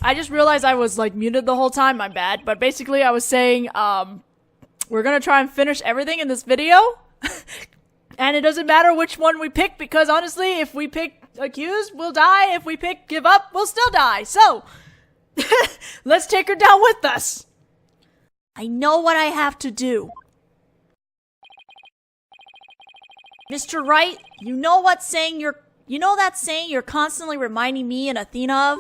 I just realized I was like muted the whole time, my bad. But basically I was saying, we're gonna try and finish everything in this video. And it doesn't matter which one we pick, because honestly, if we pick accused, we'll die. If we pick give up, we'll still die. So, let's take her down with us. I know what I have to do. Mr. Wright, you know that saying you're constantly reminding me and Athena of?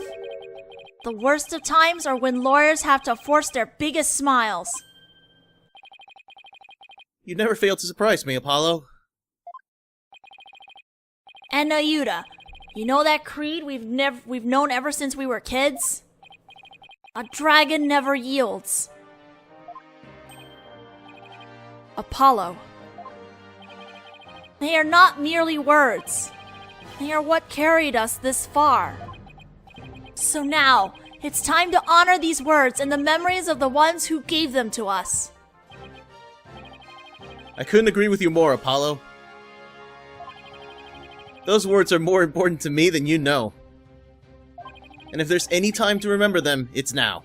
The worst of times are when lawyers have to force their biggest smiles. You never fail to surprise me, Apollo. And Ayuda, you know that creed we've known ever since we were kids? A dragon never yields. Apollo. They are not merely words. They are what carried us this far. So now, it's time to honor these words and the memories of the ones who gave them to us. I couldn't agree with you more, Apollo. Those words are more important to me than you know. And if there's any time to remember them, it's now.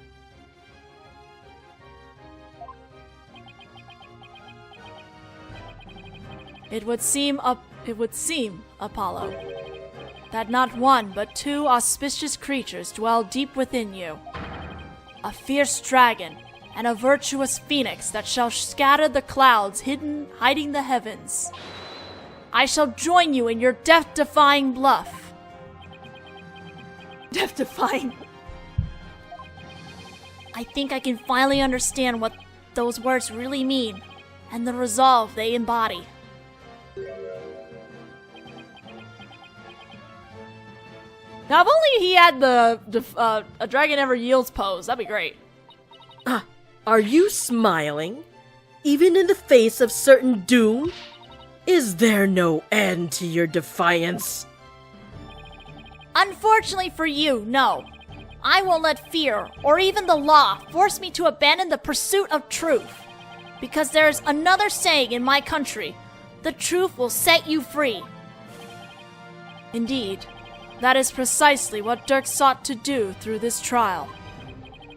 It would seem, Apollo, that not one but two auspicious creatures dwell deep within you. A fierce dragon and a virtuous phoenix that shall scatter the clouds hiding the heavens. I shall join you in your death-defying bluff. Death-defying? I think I can finally understand what those words really mean, and the resolve they embody. Now, if only he had the a dragon never yields pose, that'd be great. Are you smiling? Even in the face of certain doom? Is there no end to your defiance? Unfortunately for you, no. I won't let fear, or even the law, force me to abandon the pursuit of truth. Because there is another saying in my country, the truth will set you free. Indeed, that is precisely what Dirk sought to do through this trial.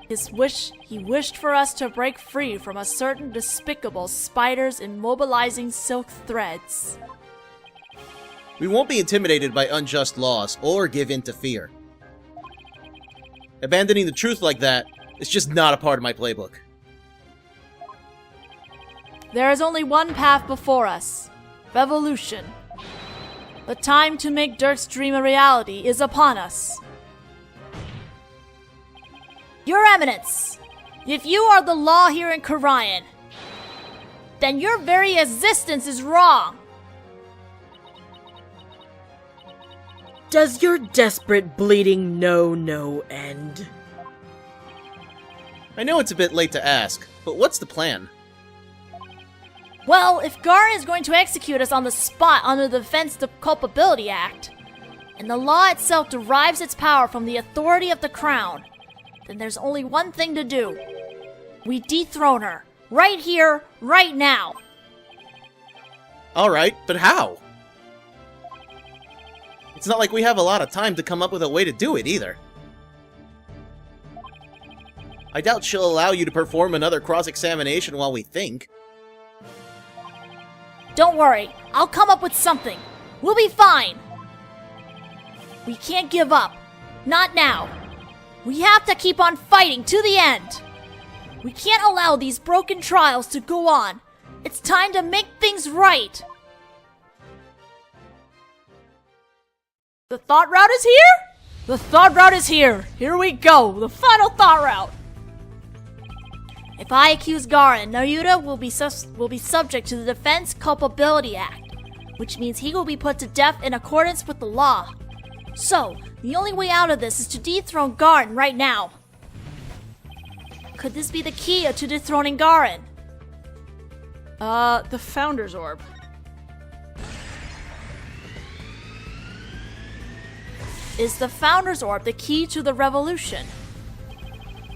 He wished for us to break free from a certain despicable spider's immobilizing silk threads. We won't be intimidated by unjust laws or give in to fear. Abandoning the truth like that is just not a part of my playbook. There is only one path before us. Revolution. The time to make Dirk's dream a reality is upon us. Your Eminence, if you are the law here in Khura'in, then your very existence is wrong. Does your desperate bleeding know no end? I know it's a bit late to ask, but what's the plan? Well, if Garin is going to execute us on the spot under the Defense of Culpability Act, and the law itself derives its power from the authority of the Crown, then there's only one thing to do. We dethrone her. Right here, right now. Alright, but how? It's not like we have a lot of time to come up with a way to do it, either. I doubt she'll allow you to perform another cross-examination while we think. Don't worry, I'll come up with something. We'll be fine. We can't give up. Not now. We have to keep on fighting to the end. We can't allow these broken trials to go on. It's time to make things right. The thought route is here? The thought route is here. Here we go. The final thought route. If I accuse Garin, Nayuta will be subject to the Defense Culpability Act, which means he will be put to death in accordance with the law. So, the only way out of this is to dethrone Garin right now. Could this be the key to dethroning Garin? The Founder's Orb. Is the Founder's Orb the key to the revolution?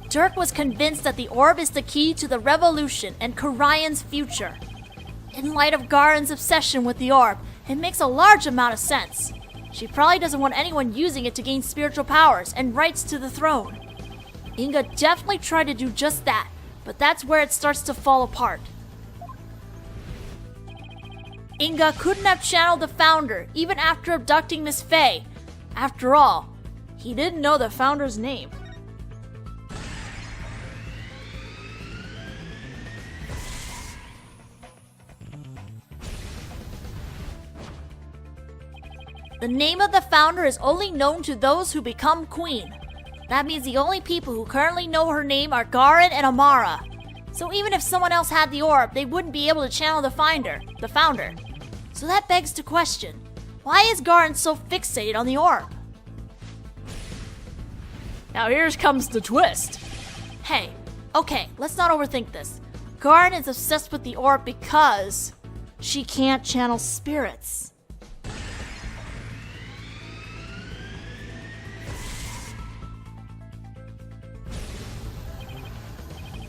Dirk was convinced that the orb is the key to the revolution and Khura'in's future. In light of Garin's obsession with the orb, it makes a large amount of sense. She probably doesn't want anyone using it to gain spiritual powers and rights to the throne. Inga definitely tried to do just that, but that's where it starts to fall apart. Inga couldn't have channeled the Founder, even after abducting Miss Faye. After all, he didn't know the Founder's name. The name of the Founder is only known to those who become Queen. That means the only people who currently know her name are Garin and Amara. So even if someone else had the orb, they wouldn't be able to channel the Founder. So that begs the question, why is Garin so fixated on the orb? Now here comes the twist. Hey, okay, let's not overthink this. Garin is obsessed with the orb because she can't channel spirits.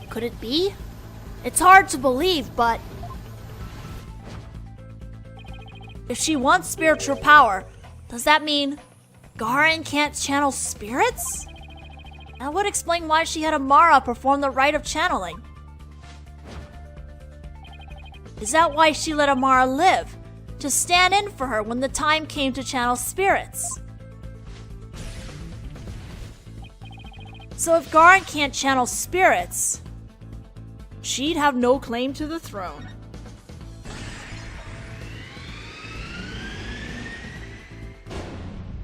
Could it be? It's hard to believe, but if she wants spiritual power, does that mean Garin can't channel spirits? That would explain why she had Amara perform the rite of channeling. Is that why she let Amara live? To stand in for her when the time came to channel spirits? So if Garin can't channel spirits, she'd have no claim to the throne.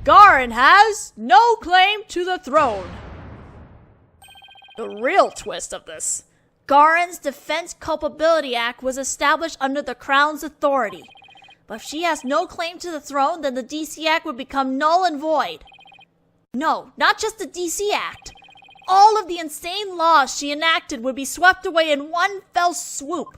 Garin has no claim to the throne. The real twist of this. Garin's Defense Culpability Act was established under the Crown's authority. But if she has no claim to the throne, then the DC Act would become null and void. No, not just the DC Act. All of the insane laws she enacted would be swept away in one fell swoop.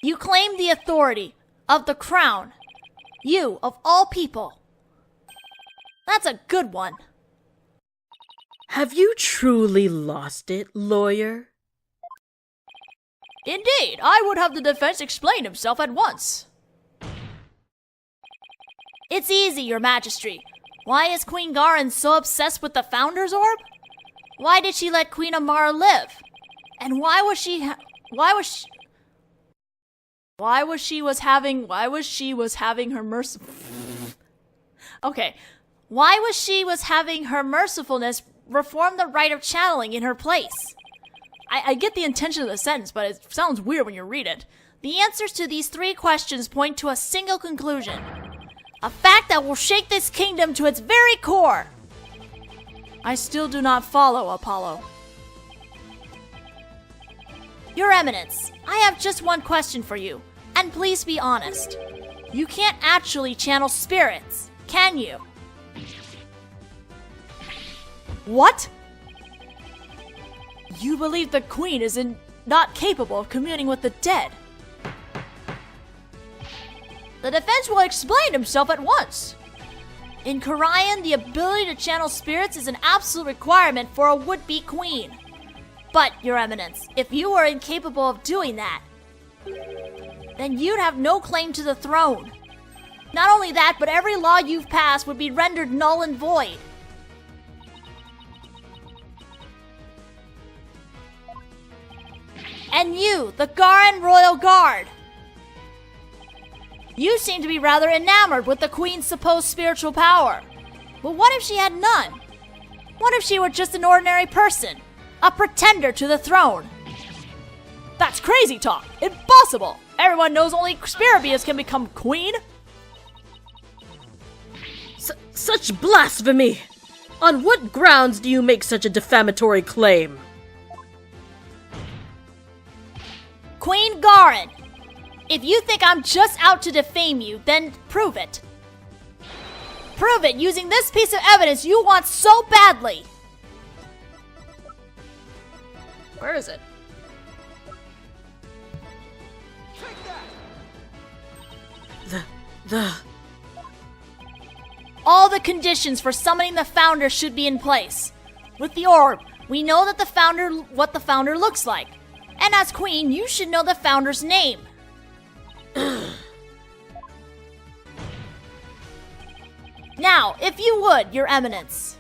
You claim the authority of the Crown. You, of all people. That's a good one. Have you truly lost it, lawyer? Indeed, I would have the defense explain himself at once. It's easy, Your Majesty. Why is Queen Garin so obsessed with the Founder's Orb? Why did she let Queen Amara live? And why was she having her mercifulness perform the rite of channeling in her place? I get the intention of the sentence, but it sounds weird when you read it. The answers to these three questions point to a single conclusion. A fact that will shake this kingdom to its very core. I still do not follow, Apollo. Your Eminence, I have just one question for you, and please be honest. You can't actually channel spirits, can you? What? You believe the Queen is not capable of communing with the dead? The defense will explain himself at once. In Khura'in, the ability to channel spirits is an absolute requirement for a would-be queen. But, Your Eminence, if you were incapable of doing that, then you'd have no claim to the throne. Not only that, but every law you've passed would be rendered null and void. And you, the Garin Royal Guard, you seem to be rather enamored with the Queen's supposed spiritual power. But what if she had none? What if she were just an ordinary person? A pretender to the throne? That's crazy talk! Impossible! Everyone knows only spirit beings can become queen! Such blasphemy! On what grounds do you make such a defamatory claim? Queen Garin! If you think I'm just out to defame you, then prove it. Prove it using this piece of evidence you want so badly! Where is it? All the conditions for summoning the Founder should be in place. With the orb, we know that what the Founder looks like. And as Queen, you should know the Founder's name. Now, if you would, Your Eminence,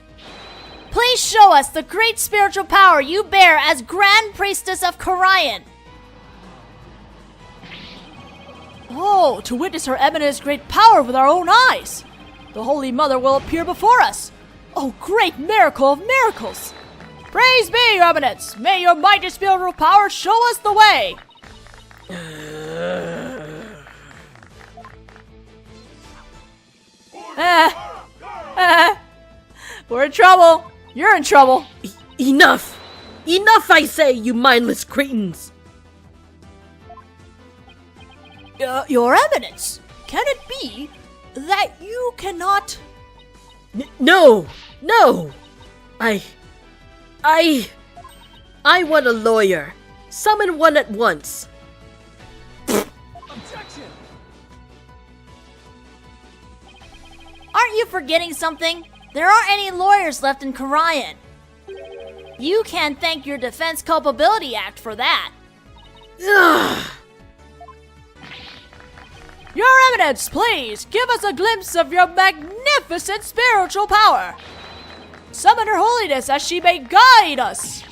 please show us the great spiritual power you bear as Grand Priestess of Khura'in. Oh, to witness Her Eminence's great power with our own eyes. The Holy Mother will appear before us. Oh, great miracle of miracles. Praise be, Your Eminence. May your mighty spiritual power show us the way. We're in trouble. You're in trouble. Enough! Enough, I say, you mindless cretins! Your Eminence, can it be that you cannot... No! No! I want a lawyer. Summon one at once. Objection! Aren't you forgetting something? There aren't any lawyers left in Khura'in. You can thank your Defense Culpability Act for that. Ugh. Your Eminence, please, give us a glimpse of your magnificent spiritual power. Summon Her Holiness as she may guide us.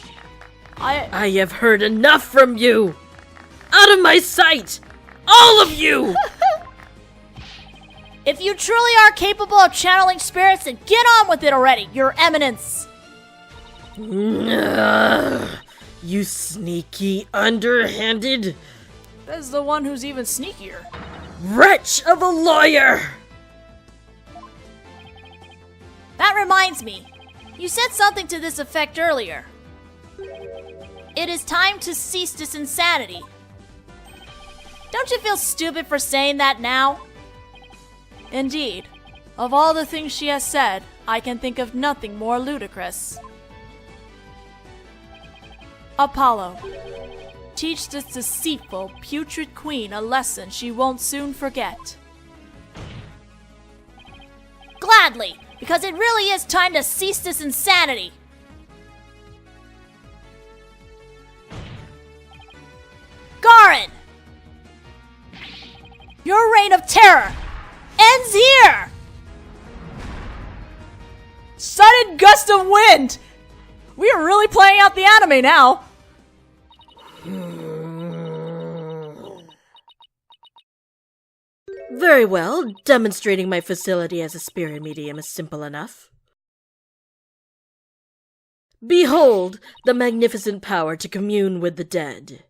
I have heard enough from you! Out of my sight! All of you! If you truly are capable of channeling spirits, then get on with it already, Your Eminence. Ugh. You sneaky, underhanded That's the one who's even sneakier. wretch of a lawyer! That reminds me. You said something to this effect earlier. It is time to cease this insanity. Don't you feel stupid for saying that now? Indeed. Of all the things she has said, I can think of nothing more ludicrous. Apollo, teach this deceitful, putrid queen a lesson she won't soon forget. Gladly, because it really is time to cease this insanity. Garin! Your reign of terror ends here! Sudden gust of wind! We are really playing out the anime now. Very well, demonstrating my facility as a spirit medium is simple enough. Behold the magnificent power to commune with the dead.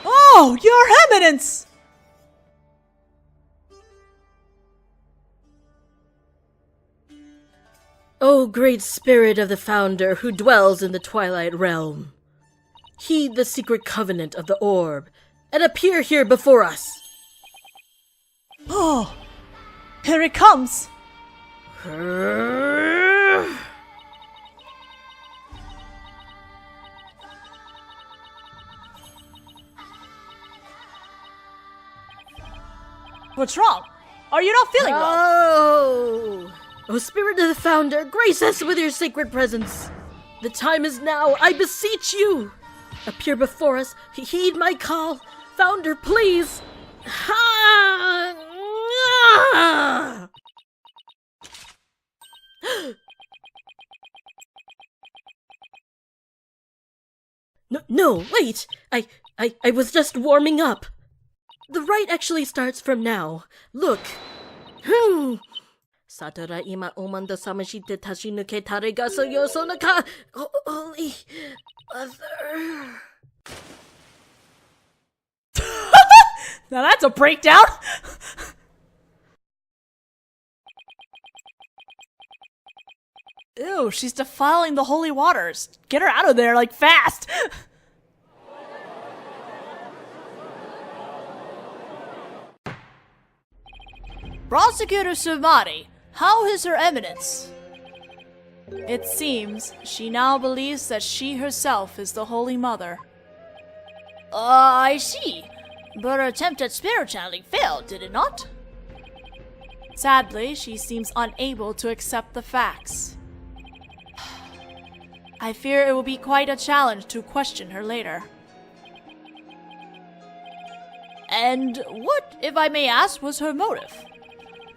Oh, Your Eminence! O great spirit of the founder who dwells in the Twilight Realm, heed the secret covenant of the orb and appear here before us. Oh, here it comes. What's wrong? Are you not feeling well? Oh! O spirit of the founder, grace us with your sacred presence. The time is now, I beseech you. Appear before us, heed my call. Founder, please. Ha! No, wait! I was just warming up. The rite actually starts from now. Look. Satora ima umando samashite tashinuke tarega so yosonaka. Holy Mother. Now that's a breakdown. Ew, she's defiling the holy waters. Get her out of there, like, fast. Prosecutor Sumari, how is Her Eminence? It seems she now believes that she herself is the Holy Mother. I see. But her attempt at spirit channeling failed, did it not? Sadly, she seems unable to accept the facts. I fear it will be quite a challenge to question her later. And what, if I may ask, was her motive?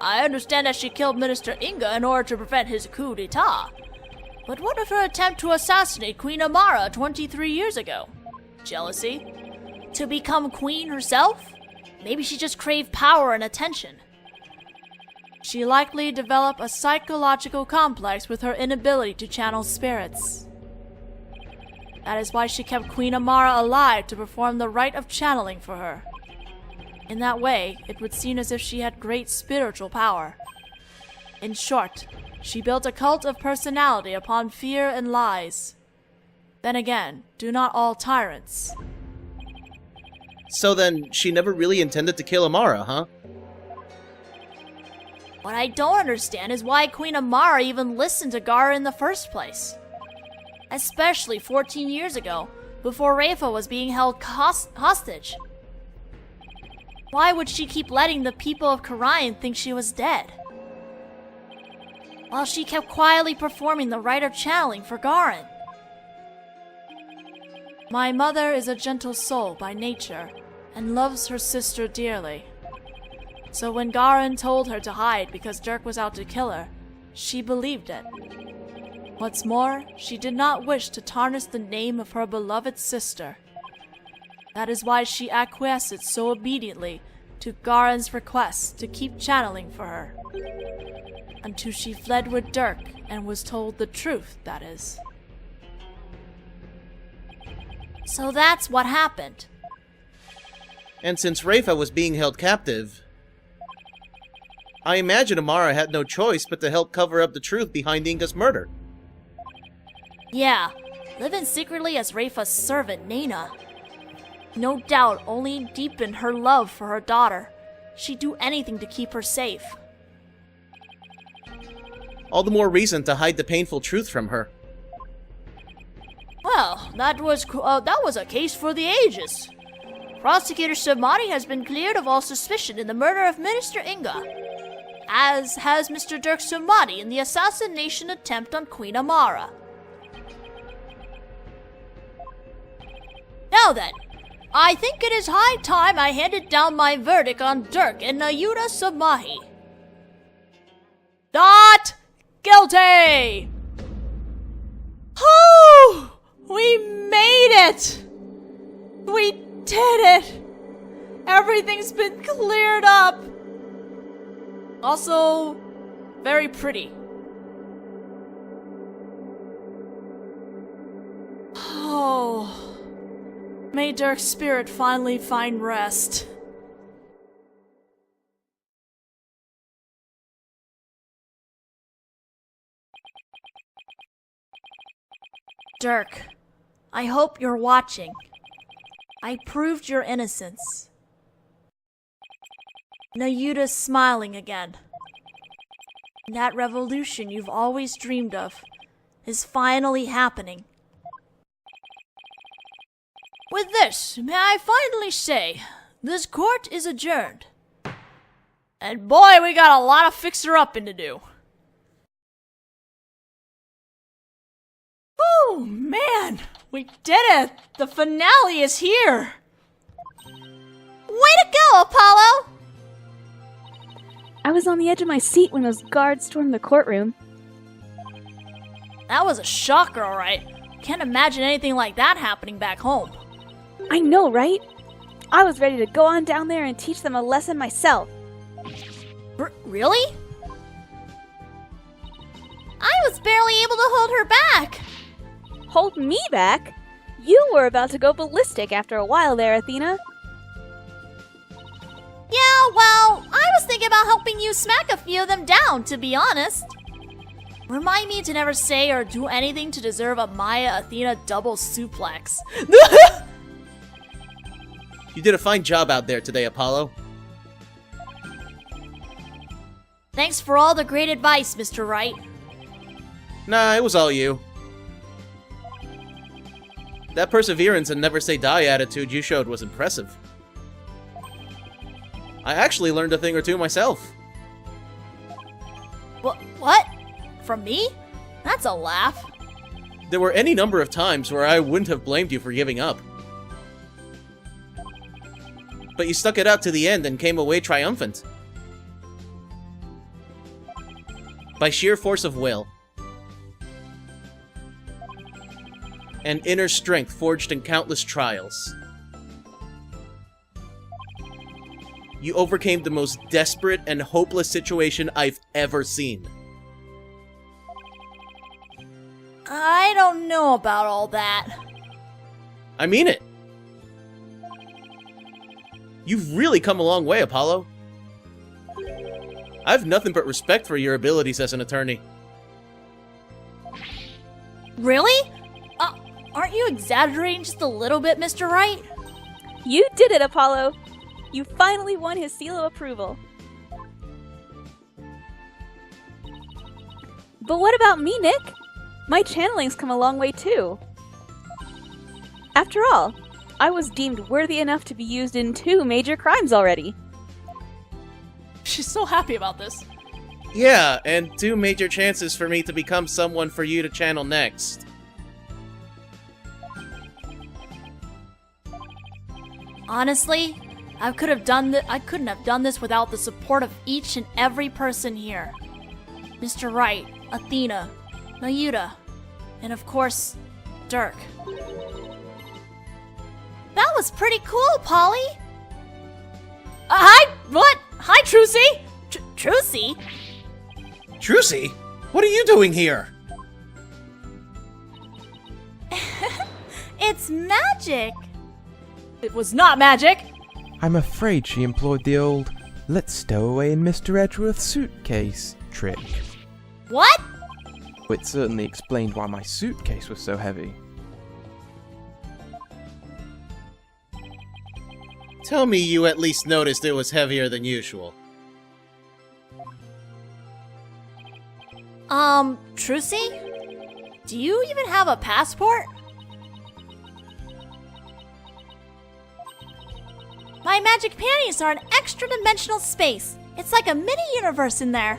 I understand that she killed Minister Inga in order to prevent his coup d'etat. But what of her attempt to assassinate Queen Amara 23 years ago? Jealousy? To become queen herself? Maybe she just craved power and attention. She likely developed a psychological complex with her inability to channel spirits. That is why she kept Queen Amara alive to perform the rite of channeling for her. In that way, it would seem as if she had great spiritual power. In short, she built a cult of personality upon fear and lies. Then again, do not all tyrants. So then, she never really intended to kill Amara, huh? What I don't understand is why Queen Amara even listened to Gara in the first place. Especially 14 years ago, before Rafa was being held hostage. Why would she keep letting the people of Khura'in think she was dead? While she kept quietly performing the rite of channeling for Garin. My mother is a gentle soul by nature, and loves her sister dearly. So when Garin told her to hide because Dirk was out to kill her, she believed it. What's more, she did not wish to tarnish the name of her beloved sister. That is why she acquiesced so obediently to Garin's request to keep channeling for her. Until she fled with Dirk and was told the truth, that is. So that's what happened. And since Rafa was being held captive, I imagine Amara had no choice but to help cover up the truth behind Inga's murder. Yeah, living secretly as Rafa's servant, Nena. No doubt only deepened her love for her daughter. She'd do anything to keep her safe. All the more reason to hide the painful truth from her. Well, that was a case for the ages. Prosecutor Samadhi has been cleared of all suspicion in the murder of Minister Inga, as has Mr. Dirk Samadhi in the assassination attempt on Queen Amara. Now then, I think it is high time I handed down my verdict on Dirk and Nayuta Samahi. Not guilty! Whew! We made it! We did it! Everything's been cleared up! Also, very pretty. Oh. May Dirk's spirit finally find rest. Dirk, I hope you're watching. I proved your innocence. Nayuta's smiling again. That revolution you've always dreamed of is finally happening. With this, may I finally say, this court is adjourned. And boy, we got a lot of fixer-upping to do. Oh, man! We did it! The finale is here! Way to go, Apollo! I was on the edge of my seat when those guards stormed the courtroom. That was a shocker, alright. Can't imagine anything like that happening back home. I know, right? I was ready to go on down there and teach them a lesson myself. Really? I was barely able to hold her back. Hold me back? You were about to go ballistic after a while there, Athena. Yeah, well, I was thinking about helping you smack a few of them down, to be honest. Remind me to never say or do anything to deserve a Maya Athena double suplex. You did a fine job out there today, Apollo. Thanks for all the great advice, Mr. Wright. Nah, it was all you. That perseverance and never say die attitude you showed was impressive. I actually learned a thing or two myself. What? From me? That's a laugh. There were any number of times where I wouldn't have blamed you for giving up. But you stuck it out to the end and came away triumphant. by sheer force of will. And inner strength forged in countless trials. You overcame the most desperate and hopeless situation I've ever seen. I don't know about all that. I mean it. You've really come a long way, Apollo. I have nothing but respect for your abilities as an attorney. Really? Aren't you exaggerating just a little bit, Mr. Wright? You did it, Apollo! You finally won his seal of approval. But what about me, Nick? My channeling's come a long way too. After all, I was deemed worthy enough to be used in 2 major crimes already. She's so happy about this. Yeah, and 2 major chances for me to become someone for you to channel next. Honestly, I couldn't have done this without the support of each and every person here. Mr. Wright, Athena, Mayuta, and of course, Dirk. That was pretty cool, Polly! Hi! What? Hi, Trucy! Trucy? Trucy? What are you doing here? It's magic! It was not magic! I'm afraid she employed the old, let's stow away in Mr. Edgeworth's suitcase trick. What? It certainly explained why my suitcase was so heavy. Tell me you at least noticed it was heavier than usual. Trucy? Do you even have a passport? My magic panties are an extra-dimensional space. It's like a mini-universe in there.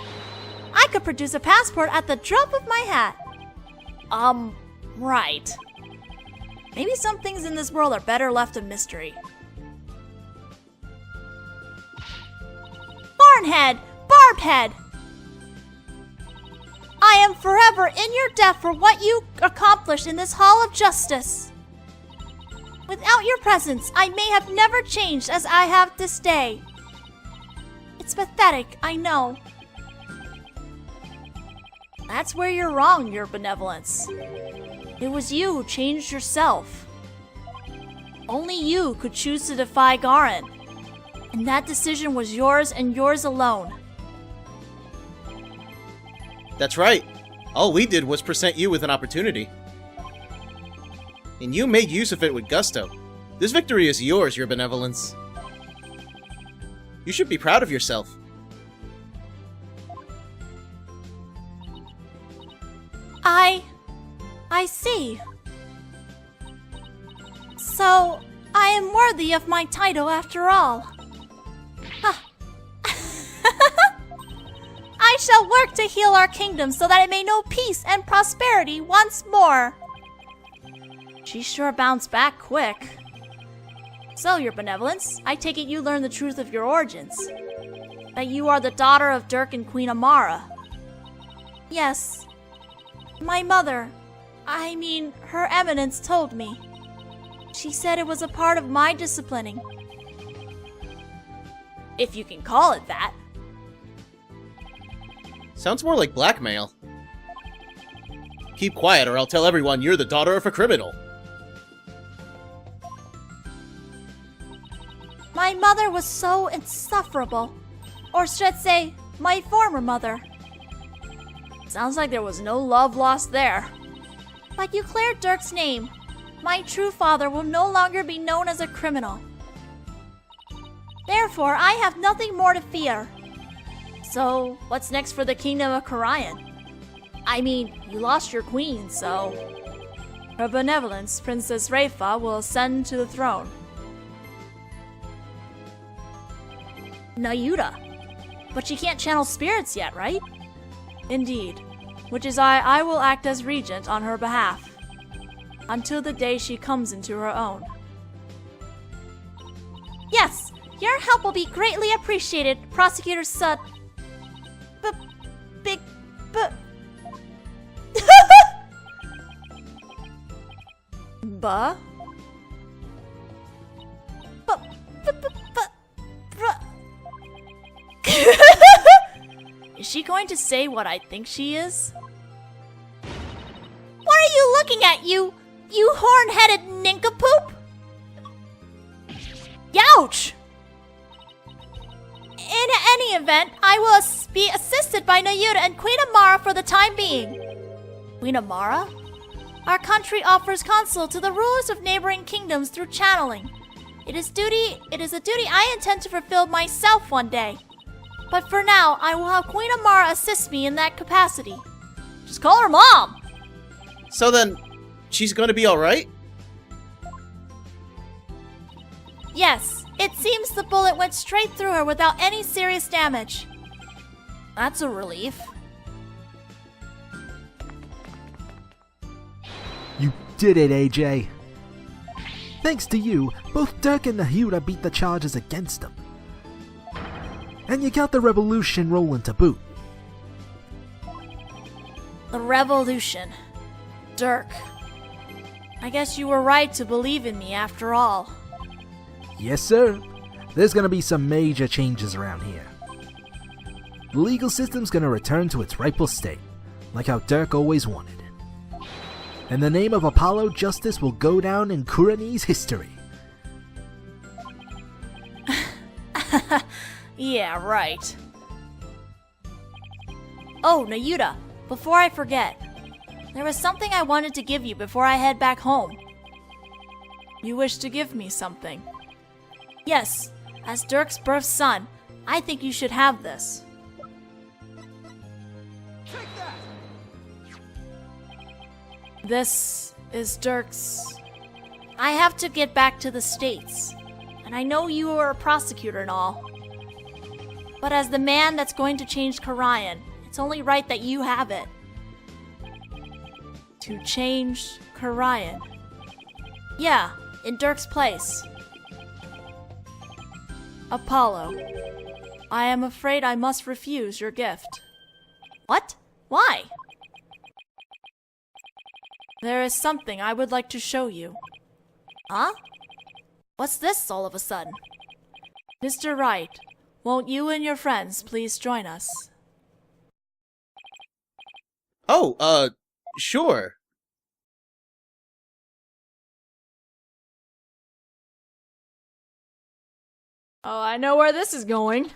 I could produce a passport at the drop of my hat. Right. Maybe some things in this world are better left a mystery. Barnhead! Barbhead! I am forever in your debt for what you accomplished in this Hall of Justice. Without your presence, I may have never changed as I have this day. It's pathetic, I know. That's where you're wrong, your benevolence. It was you who changed yourself. Only you could choose to defy Garin. And that decision was yours and yours alone. That's right. All we did was present you with an opportunity. And you made use of it with gusto. This victory is yours, your benevolence. You should be proud of yourself. I see. So, I am worthy of my title after all. I shall work to heal our kingdom so that it may know peace and prosperity once more. She sure bounced back quick. So, your benevolence, I take it you learned the truth of your origins. That you are the daughter of Dirk and Queen Amara. Yes. My mother, Her Eminence told me. She said it was a part of my disciplining. If you can call it that. Sounds more like blackmail. Keep quiet or I'll tell everyone you're the daughter of a criminal. My mother was so insufferable. Or should I say, my former mother. Sounds like there was no love lost there. But you cleared Dirk's name. My true father will no longer be known as a criminal. Therefore, I have nothing more to fear. So, what's next for the kingdom of Khura'in? You lost your queen, so... Her benevolence, Princess Rayfa, will ascend to the throne. Nayuta. But she can't channel spirits yet, right? Indeed. Which is why I will act as regent on her behalf. Until the day she comes into her own. Yes! Your help will be greatly appreciated, Prosecutor Big But... Is she going to say what I think she is? What are you looking at, you horn-headed nincompoop? Youch! In any event, I will be assisted by Nayuta and Queen Amara for the time being. Queen Amara? Our country offers counsel to the rulers of neighboring kingdoms through channeling. It is a duty I intend to fulfill myself one day. But for now, I will have Queen Amara assist me in that capacity. Just call her Mom! So then, she's gonna be alright? Yes, it seems the bullet went straight through her without any serious damage. That's a relief. You did it, AJ. Thanks to you, both Dirk and Nayuta beat the charges against them. And you got the revolution rolling to boot. The revolution. Dirk. I guess you were right to believe in me after all. Yes, sir. There's gonna be some major changes around here. The legal system's gonna return to its rightful state, like how Dirk always wanted. And the name of Apollo Justice will go down in Khura'in's history. Yeah, right. Oh, Nayuta, before I forget, there was something I wanted to give you before I head back home. You wish to give me something? Yes, as Dirk's birth son, I think you should have this. This is Dirk's... I have to get back to the States, and I know you are a prosecutor and all. But as the man that's going to change Khura'in, it's only right that you have it. To change Khura'in. Yeah, in Dirk's place. Apollo, I am afraid I must refuse your gift. What? Why? There is something I would like to show you. Huh? What's this all of a sudden? Mr. Wright, won't you and your friends please join us? Oh, sure. Oh, I know where this is going.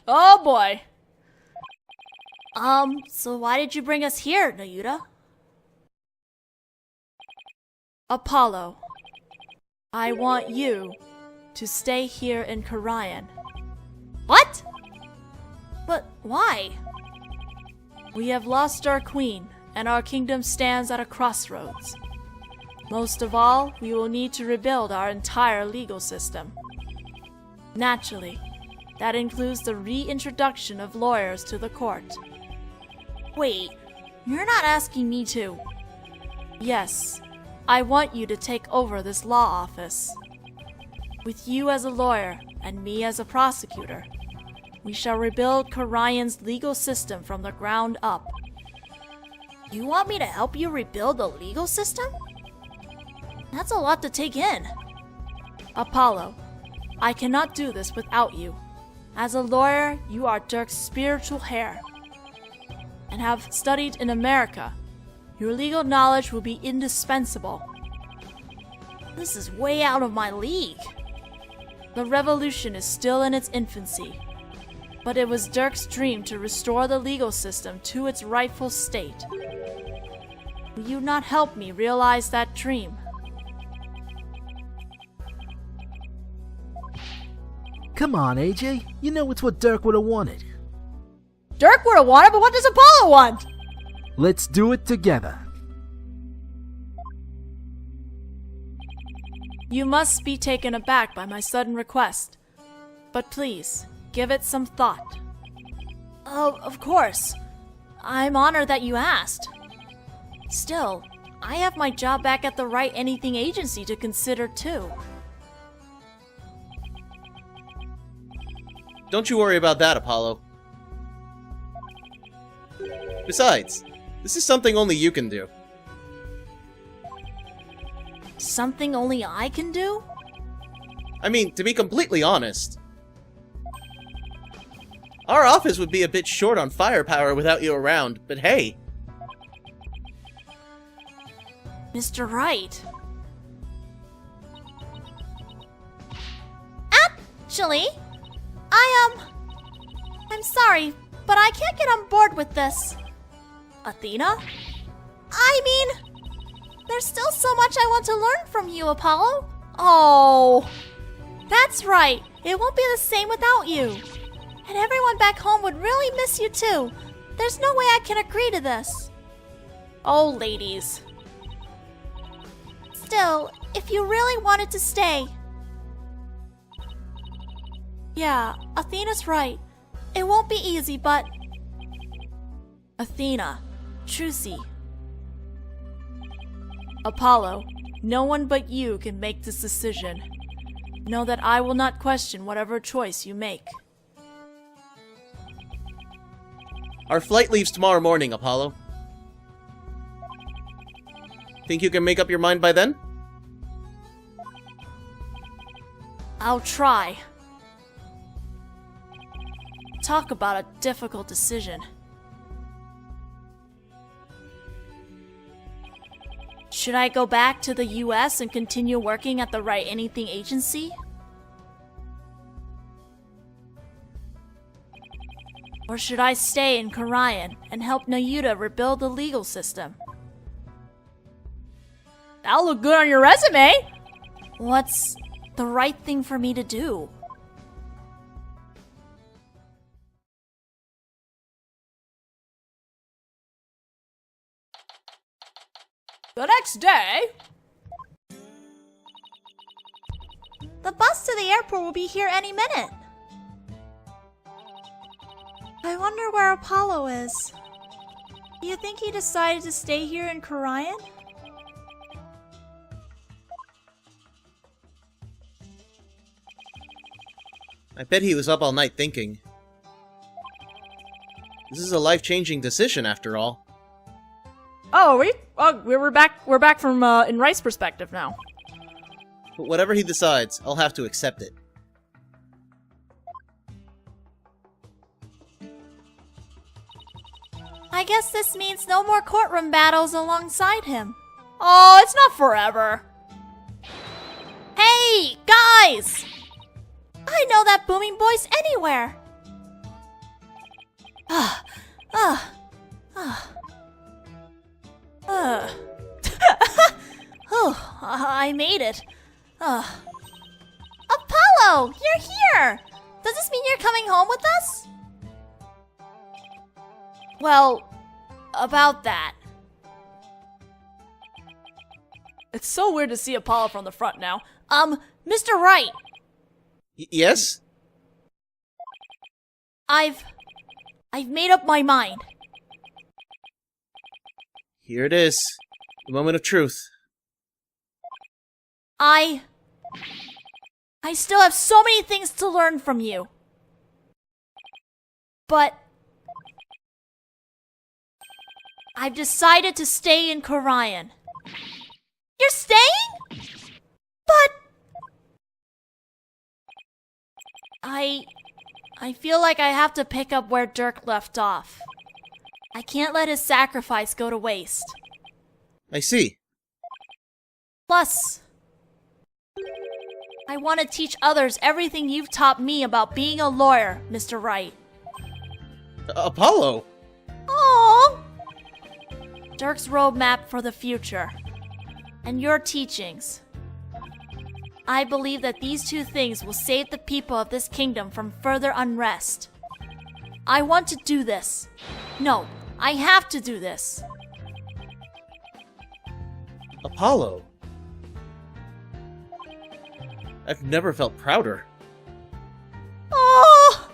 Oh boy. So why did you bring us here, Nayuta? Apollo, I want you to stay here in Khura'in. What? But why? We have lost our queen, and our kingdom stands at a crossroads. Most of all, we will need to rebuild our entire legal system. Naturally, that includes the reintroduction of lawyers to the court. Wait, you're not asking me to? Yes, I want you to take over this law office. With you as a lawyer and me as a prosecutor, we shall rebuild Khura'in's legal system from the ground up. You want me to help you rebuild the legal system? That's a lot to take in. Apollo, I cannot do this without you. As a lawyer, you are Dirk's spiritual heir, and have studied in America. Your legal knowledge will be indispensable. This is way out of my league. The revolution is still in its infancy, but it was Dirk's dream to restore the legal system to its rightful state. Will you not help me realize that dream? Come on, AJ. You know it's what Dirk would have wanted. Dirk would have wanted, but what does Apollo want? Let's do it together. You must be taken aback by my sudden request, but please, give it some thought. Oh, of course. I'm honored that you asked. Still, I have my job back at the Write Anything agency to consider too. Don't you worry about that, Apollo. Besides, this is something only you can do. something only I can do? I mean, to be completely honest, our office would be a bit short on firepower without you around, but hey. Mr. Wright. Actually, I'm sorry, but I can't get on board with this. Athena? I mean, there's still so much I want to learn from you, Apollo. Oh, that's right. It won't be the same without you. And everyone back home would really miss you too. There's no way I can agree to this. Oh, ladies. Still, if you really wanted to stay. Yeah, Athena's right. It won't be easy, but... Athena, Trucy. Apollo, no one but you can make this decision. Know that I will not question whatever choice you make. Our flight leaves tomorrow morning, Apollo. Think you can make up your mind by then? I'll try. Talk about a difficult decision. Should I go back to the US and continue working at the Write Anything agency? Or should I stay in Khura'in and help Nayuta rebuild the legal system? That'll look good on your resume! What's the right thing for me to do? The next day... The bus to the airport will be here any minute. I wonder where Apollo is. Do you think he decided to stay here in Khura'in? I bet he was up all night thinking. This is a life-changing decision, after all. Oh, we're back from in Rice's perspective now. But whatever he decides, I'll have to accept it. I guess this means no more courtroom battles alongside him. Oh, it's not forever. Hey, guys! I know that booming voice anywhere. I made it. Apollo, you're here! Does this mean you're coming home with us? Well, about that. It's so weird to see Apollo from the front now. Mr. Wright. Yes? I've made up my mind. Here it is. The moment of truth. I still have so many things to learn from you. But I've decided to stay in Khura'in. You're staying? But I feel like I have to pick up where Dirk left off. I can't let his sacrifice go to waste. I see. Plus, I want to teach others everything you've taught me about being a lawyer, Mr. Wright. Apollo! Aww! Dirk's roadmap for the future, and your teachings. I believe that these two things will save the people of this kingdom from further unrest. I want to do this. No, I have to do this. Apollo. I've never felt prouder. Oh!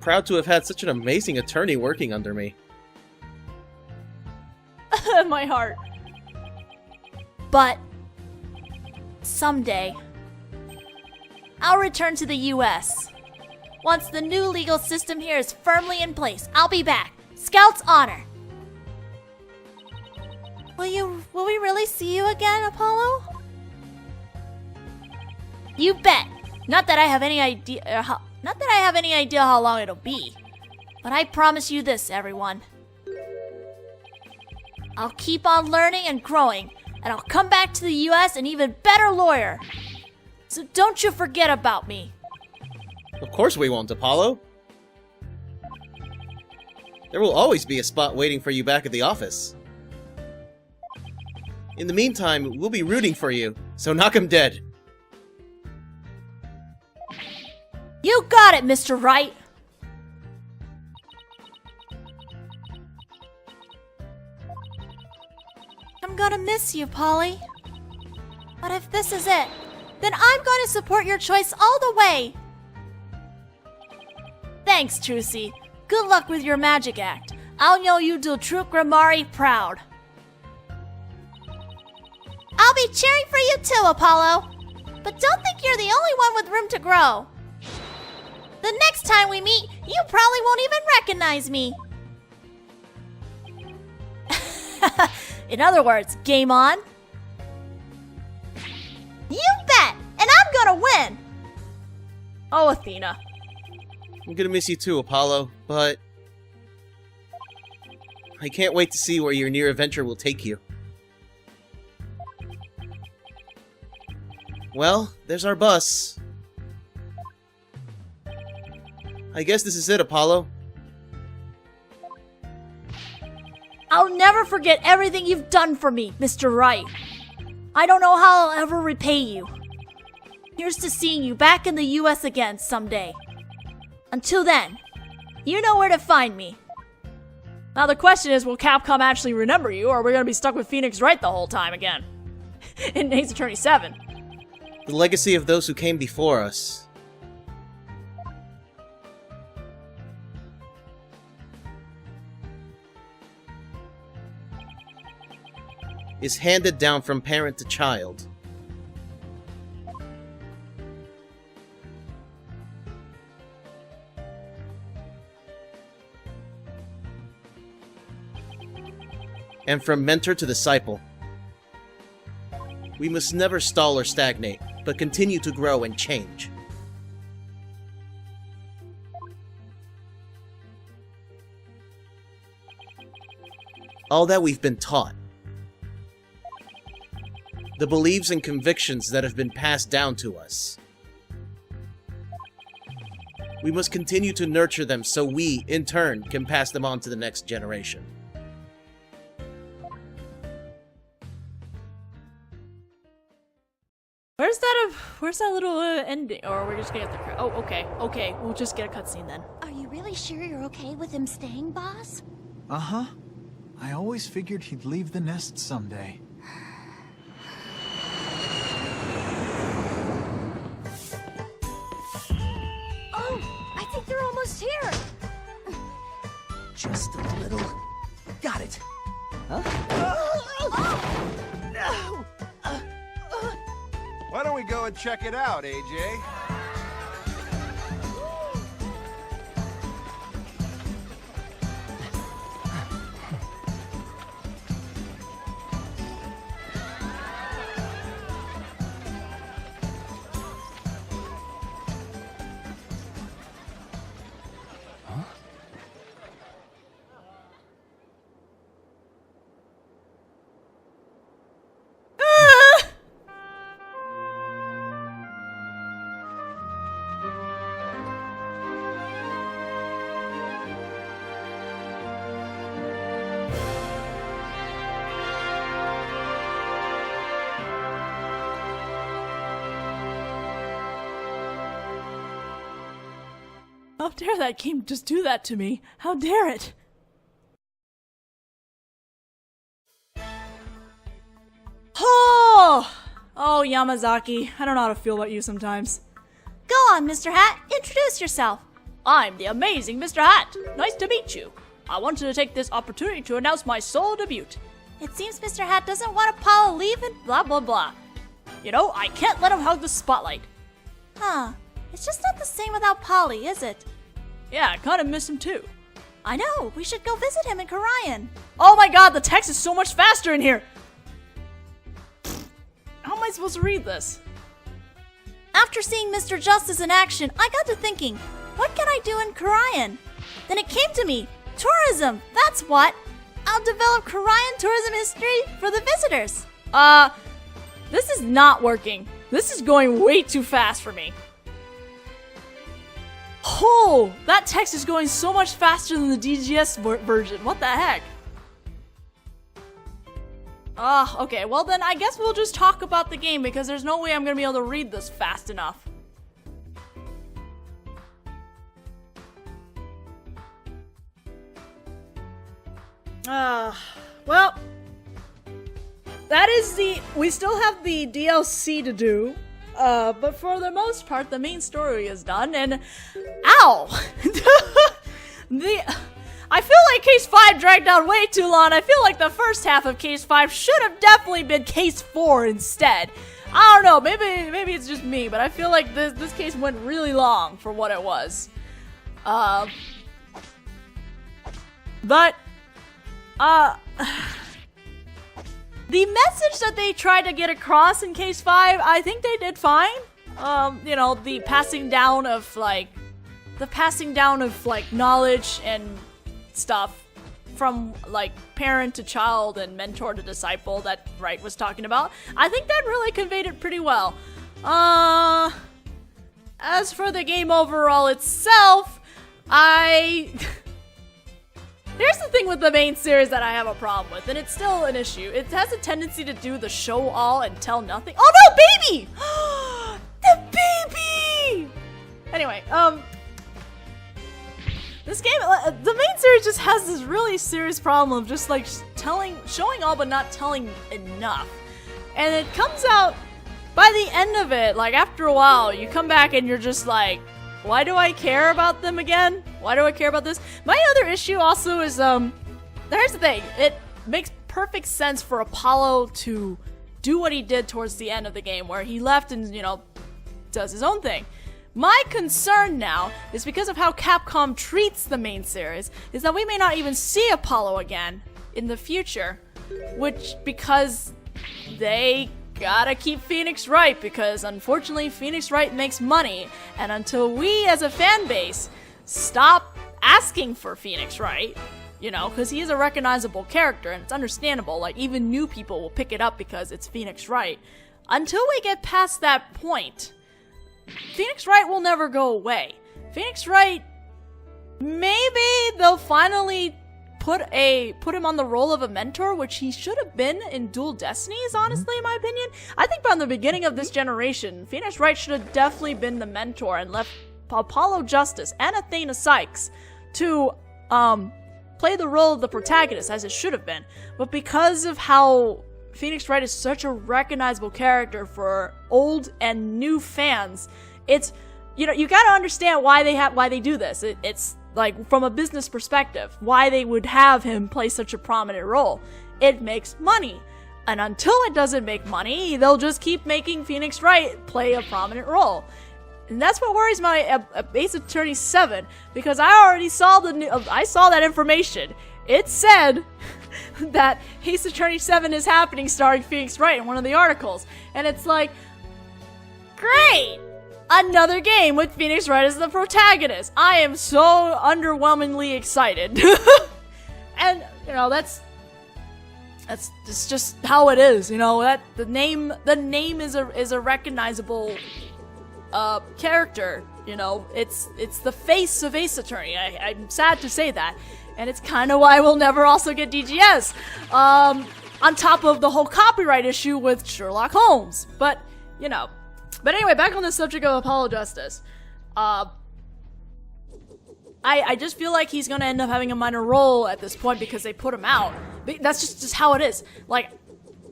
Proud to have had such an amazing attorney working under me. My heart. But someday, I'll return to the US. Once the new legal system here is firmly in place, I'll be back. Scout's honor. Will we really see you again, Apollo? You bet. Not that I have any idea how long it'll be. But I promise you this, everyone. I'll keep on learning and growing, and I'll come back to the US an even better lawyer. So don't you forget about me. Of course we won't, Apollo. There will always be a spot waiting for you back at the office. In the meantime, we'll be rooting for you, so knock 'em dead. You got it, Mr. Wright. I'm gonna miss you, Polly. But if this is it, then I'm going to support your choice all the way. Thanks, Trucy. Good luck with your magic act. I'll know you do True Grimari proud. I'll be cheering for you too, Apollo. But don't think you're the only one with room to grow. The next time we meet, you probably won't even recognize me. In other words, game on. You bet! And I'm gonna win! Oh, Athena. I'm gonna miss you too, Apollo, but I can't wait to see where your near adventure will take you. Well, there's our bus. I guess this is it, Apollo. I'll never forget everything you've done for me, Mr. Wright. I don't know how I'll ever repay you. Here's to seeing you back in the US again someday. Until then, you know where to find me. Now the question is, will Capcom actually remember you, or are we going to be stuck with Phoenix Wright the whole time again? In Ace Attorney 7. The legacy of those who came before us. Is handed down from parent to child. And from mentor to disciple. We must never stall or stagnate, but continue to grow and change. All that we've been taught, the beliefs and convictions that have been passed down to us, we must continue to nurture them so we, in turn, can pass them on to the next generation. Where's that little ending? Or we're just gonna get the... Oh, okay. We'll just get a cutscene then. Are you really sure you're okay with him staying, boss? Uh-huh. I always figured he'd leave the nest someday. Oh, I think they're almost here. Just a little. Got it. Huh? Oh! Why don't we go and check it out, AJ? How dare that game just do that to me? How dare it? Oh, Yamazaki. I don't know how to feel about you sometimes. Go on, Mr. Hat. Introduce yourself. I'm the amazing Mr. Hat. Nice to meet you. I wanted to take this opportunity to announce my solo debut. It seems Mr. Hat doesn't want Apollo leave and blah blah blah. You know, I can't let him hug the spotlight. Huh. It's just not the same without Polly, is it? Yeah, I kinda miss him too. I know, we should go visit him in Khura'in. Oh my god, the text is so much faster in here! How am I supposed to read this? After seeing Mr. Justice in action, I got to thinking, what can I do in Khura'in? Then it came to me, tourism, that's what. I'll develop Khura'in tourism history for the visitors. This is not working. This is going way too fast for me. Oh, that text is going so much faster than the DGS version. What the heck? Okay, well then I guess we'll just talk about the game because there's no way I'm gonna be able to read this fast enough. Well, that is we still have the DLC to do, but for the most part, the main story is done, and ow! I feel like Case 5 dragged out way too long. I feel like the first half of Case 5 should have definitely been Case 4 instead. I don't know, maybe it's just me, but I feel like this case went really long for what it was. The message that they tried to get across in Case 5, I think they did fine. You know, the passing down of knowledge and stuff from like parent to child and mentor to disciple that Wright was talking about. I think that really conveyed it pretty well. As for the game overall itself, here's the thing with the main series that I have a problem with, and it's still an issue. It has a tendency to do the show all and tell nothing. Oh no, baby! The baby! Anyway, this game, the main series just has this really serious problem of just like showing all but not telling enough. And it comes out, by the end of it, like after a while, you come back and you're just like, why do I care about them again? Why do I care about this? My other issue also is, here's the thing. It makes perfect sense for Apollo to do what he did towards the end of the game, where he left and, you know, does his own thing. My concern now is because of how Capcom treats the main series, is that we may not even see Apollo again in the future, because they gotta keep Phoenix Wright, because unfortunately Phoenix Wright makes money, and until we as a fan base stop asking for Phoenix Wright, you know, because he is a recognizable character and it's understandable, like even new people will pick it up because it's Phoenix Wright. Until we get past that point, Phoenix Wright will never go away. Phoenix Wright, maybe they'll finally put him on the role of a mentor, which he should have been in Dual Destinies, honestly, in my opinion. I think from the beginning of this generation, Phoenix Wright should have definitely been the mentor and left Apollo Justice and Athena Sykes to play the role of the protagonist, as it should have been. But because of how Phoenix Wright is such a recognizable character for old and new fans, it's, you know, you gotta understand why they do this. It's like, from a business perspective, why they would have him play such a prominent role. It makes money. And until it doesn't make money, they'll just keep making Phoenix Wright play a prominent role. And that's what worries my Ace Attorney 7, because I already saw I saw that information. It said that Ace Attorney 7 is happening starring Phoenix Wright in one of the articles. And it's like, great! Another game with Phoenix Wright as the protagonist. I am so underwhelmingly excited. And, you know, that's just how it is, you know, that the name is a recognizable character, you know. It's the face of Ace Attorney. I'm sad to say that. And it's kind of why we'll never also get DGS. On top of the whole copyright issue with Sherlock Holmes. But, you know. But anyway, back on the subject of Apollo Justice. I just feel like he's gonna end up having a minor role at this point because they put him out. That's just how it is. Like,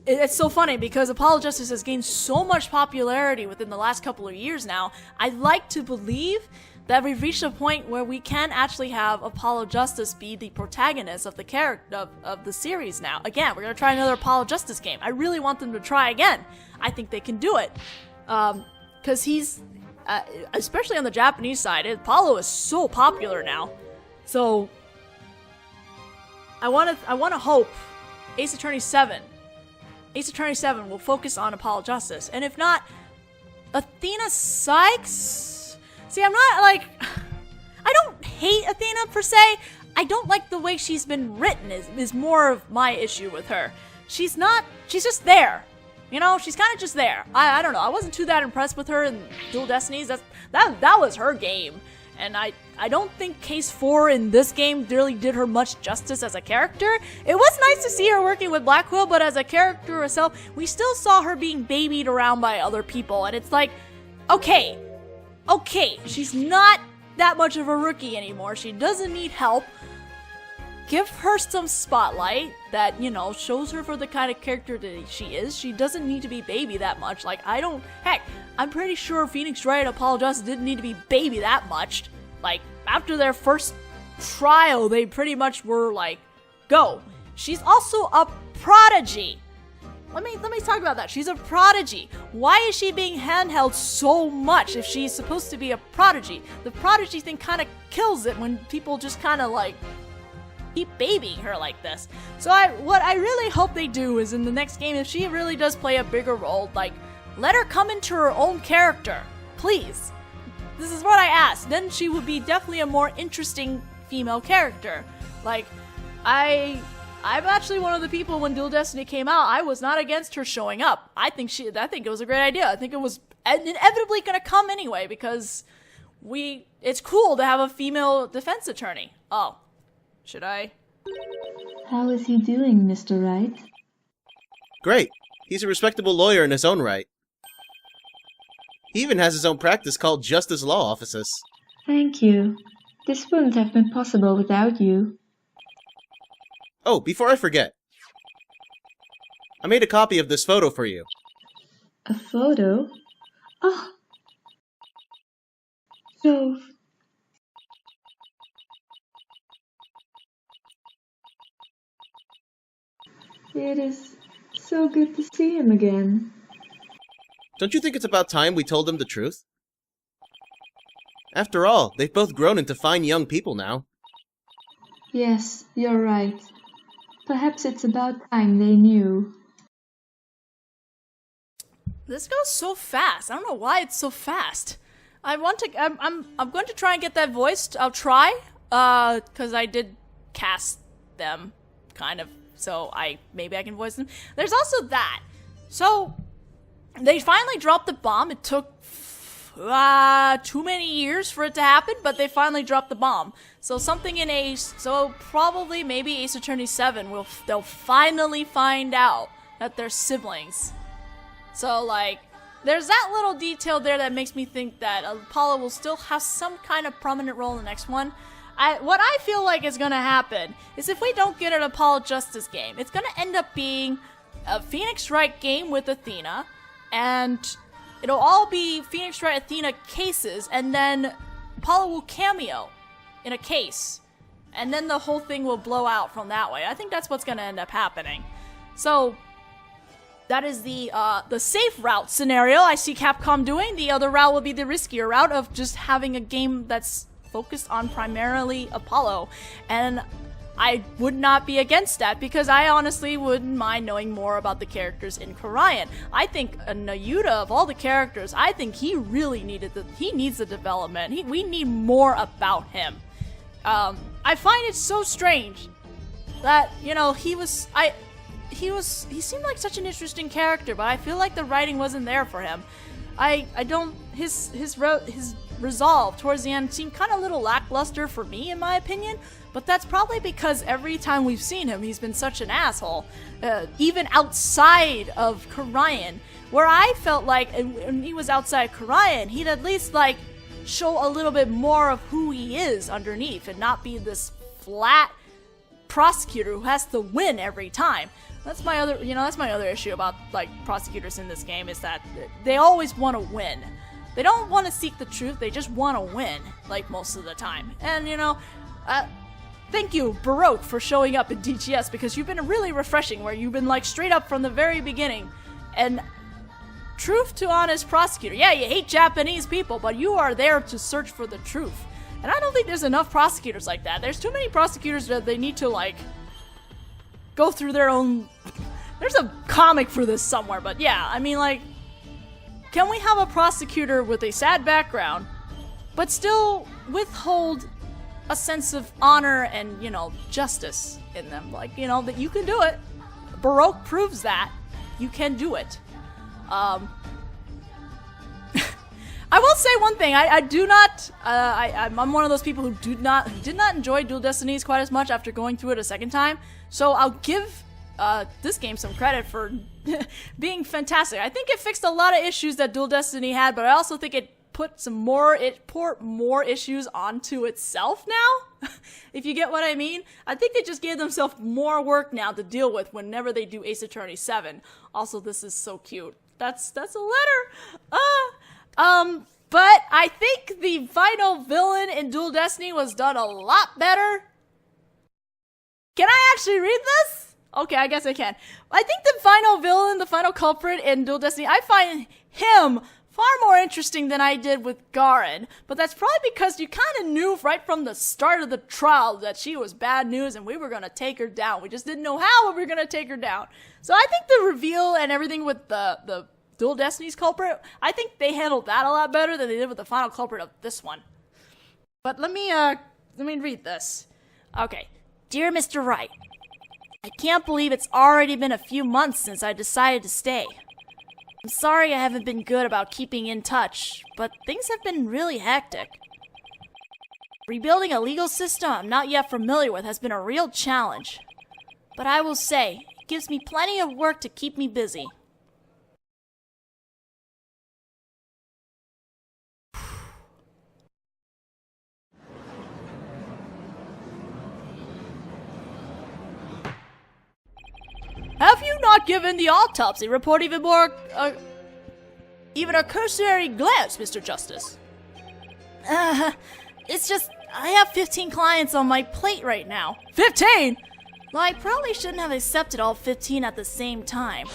it's so funny because Apollo Justice has gained so much popularity within the last couple of years now. I'd like to believe that we've reached a point where we can actually have Apollo Justice be the protagonist of the character of the series now. Again, we're gonna try another Apollo Justice game. I really want them to try again. I think they can do it. Because he's, especially on the Japanese side, Apollo is so popular now. So, I want to hope Ace Attorney 7 will focus on Apollo Justice. And if not, Athena Sykes? See, I'm not like... I don't hate Athena per se. I don't like the way she's been written is more of my issue with her. She's just there. You know, she's kind of just there. I don't know. I wasn't too that impressed with her in Dual Destinies. That was her game. And I don't think Case 4 in this game really did her much justice as a character. It was nice to see her working with Black Quill, but as a character herself, we still saw her being babied around by other people. And it's like, okay, she's not that much of a rookie anymore. She doesn't need help. Give her some spotlight that, you know, shows her for the kind of character that she is. She doesn't need to be baby that much. Like, heck, I'm pretty sure Phoenix Wright and Apollo Justice didn't need to be baby that much. Like, after their first trial, they pretty much were like, go. She's also a prodigy. Let me talk about that. She's a prodigy. Why is she being handheld so much if she's supposed to be a prodigy? The prodigy thing kind of kills it when people just kind of like keep babying her like this. So what I really hope they do is in the next game, if she really does play a bigger role, like, let her come into her own character. Please. This is what I asked. Then she would be definitely a more interesting female character. Like, I'm actually one of the people when Dual Destiny came out, I was not against her showing up. I think it was a great idea. I think it was inevitably gonna come anyway because it's cool to have a female defense attorney. Oh. Should I? How is he doing, Mr. Wright? Great. He's a respectable lawyer in his own right. He even has his own practice called Justice Law Offices. Thank you. This wouldn't have been possible without you. Oh, before I forget. I made a copy of this photo for you. A photo? Oh! So... It is so good to see him again. Don't you think it's about time we told them the truth? After all, they've both grown into fine young people now. Yes, you're right. Perhaps it's about time they knew. This goes so fast. I don't know why it's so fast. I'm going to try and get that voiced. I'll try. Because I did cast them, kind of. So maybe I can voice them. There's also that. So they finally dropped the bomb. It took too many years for it to happen, but they finally dropped the bomb. So something in Ace, so probably maybe Ace Attorney 7 they'll finally find out that they're siblings. So like there's that little detail there that makes me think that Apollo will still have some kind of prominent role in the next one. What I feel like is gonna happen is if we don't get an Apollo Justice game, it's gonna end up being a Phoenix Wright game with Athena, and it'll all be Phoenix Wright Athena cases, and then Apollo will cameo in a case, and then the whole thing will blow out from that way. I think that's what's gonna end up happening. So that is the safe route scenario I see Capcom doing. The other route will be the riskier route of just having a game that's focused on primarily Apollo, and I would not be against that because I honestly wouldn't mind knowing more about the characters in Khura'in. I think Nayuta, of all the characters, I think he really needs the development. We need more about him. I find it so strange that, you know, he seemed like such an interesting character, but I feel like the writing wasn't there for him. His resolve towards the end seemed kind of a little lackluster for me, in my opinion, but that's probably because every time we've seen him, he's been such an asshole, even outside of Khura'in, where I felt like when he was outside Khura'in, he'd at least, like, show a little bit more of who he is underneath and not be this flat prosecutor who has to win every time. That's my other issue about, like, prosecutors in this game, is that they always want to win. They don't want to seek the truth, they just want to win, like, most of the time. And, you know, thank you, Baroque, for showing up in DGS, because you've been really refreshing, where you've been, like, straight up from the very beginning. And truth to honest prosecutor. Yeah, you hate Japanese people, but you are there to search for the truth. And I don't think there's enough prosecutors like that. There's too many prosecutors that they need to, like, go through their own... There's a comic for this somewhere, but yeah, I mean, like, can we have a prosecutor with a sad background, but still withhold a sense of honor and, justice in them? Like, that you can do it. Baroque proves that. You can do it. I will say one thing. I'm one of those people who did not enjoy Dual Destinies quite as much after going through it a second time. So I'll give this game some credit for being fantastic. I think it fixed a lot of issues that Dual Destiny had, but I also think it put more issues onto itself now. If you get what I mean. I think they just gave themselves more work now to deal with whenever they do Ace Attorney 7. Also, this is so cute. That's a letter. But I think the final villain in Dual Destiny was done a lot better. Can I actually read this? Okay, I guess I can. I think the final villain, the final culprit in Dual Destiny, I find him far more interesting than I did with Garin. But that's probably because you kind of knew right from the start of the trial that she was bad news and we were going to take her down. We just didn't know how we were going to take her down. So I think the reveal and everything with the Dual Destiny's culprit, I think they handled that a lot better than they did with the final culprit of this one. But let me read this. Okay. Dear Mr. Wright, I can't believe it's already been a few months since I decided to stay. I'm sorry I haven't been good about keeping in touch, but things have been really hectic. Rebuilding a legal system I'm not yet familiar with has been a real challenge. But I will say, it gives me plenty of work to keep me busy. Have you not given the autopsy report even a cursory glance, Mr. Justice? It's just, I have 15 clients on my plate right now. 15?! Well, I probably shouldn't have accepted all 15 at the same time.